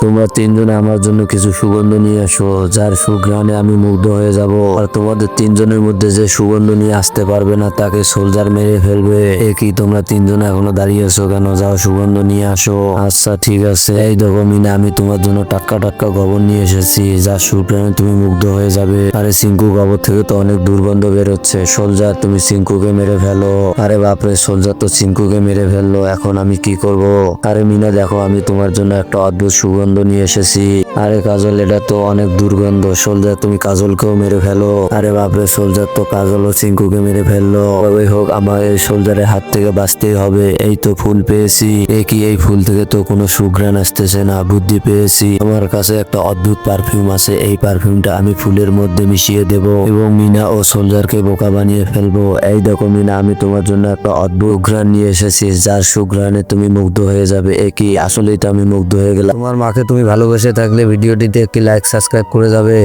তোমরা তিনজনে আমার জন্য কিছু সুগন্ধ নিয়ে আসো, যার সুঘ্রাণে আমি মুগ্ধ হয়ে যাব। আর তোমাদের তিনজনের মধ্যে যে সুগন্ধ নিয়ে আসতে পারবে না তাকে সোলজার মেরে ফেলবে। কি তোমরা তিনজনে এখনো দাঁড়িয়ে আছো কেন? যাও সুগন্ধ নিয়ে আসো। আচ্ছা ঠিক আছে। এই দেখো মিনা, আমি তোমার জন্য টাটকা টাটকা গোবর নিয়ে এসেছি, যার সুঘ্রাণে তুমি মুগ্ধ হয়ে যাবে। আরে সিঙ্কু, গোবর থেকে তো অনেক দুর্গন্ধ বেরোচ্ছে। সোলজার, তুমি সিঙ্কুকে মেরে ফেলো। আরে বাপরে, সোলজার তো সিঙ্কুকে মেরে ফেললো। এখন আমি কি করব? আরে মিনা দেখো, আমি তোমার জন্য একটা অদ্ভুত সুগন্ধ নিয়ে এসেছি। আরে কাজল, এটা তো অনেক দুর্গন্ধ। সোলজার, তুমি কাজলকেও মেরে ফেলো। আরে বাপরে, সোলজার তো কাজল ও সিঙ্কুকে মেরে ফেললো। ওই হোক, আমার এই সোলজারের হাত থেকে বাঁচতেই হবে। এই তো ফুল পেয়েছি। এই ফুল থেকে তো কোনো সুঘ্রাণ আসতেছে না। বুদ্ধি পেয়েছি, আমার কাছে একটা অদ্ভুত পারফিউম আছে। এই পারফিউমটা আমি ফুলের মধ্যে মিশিয়ে দেব এবং মিনা ও সোলজারকে বোকা বানিয়ে ফেলবো। এই দেখো মিনা, আমি তোমার জন্য একটা অদ্ভুত সুঘ্রাণ নিয়ে এসেছি, যার সুঘ্রাণে তুমি মুগ্ধ হয়ে যাবে। আসলেই তো আমি মুগ্ধ হয়ে গেলাম। তোমার মাকে তুমি ভালোবেসে থাকলে ভিডিওটিতে একটি লাইক সাবস্ক্রাইব করে যাবে।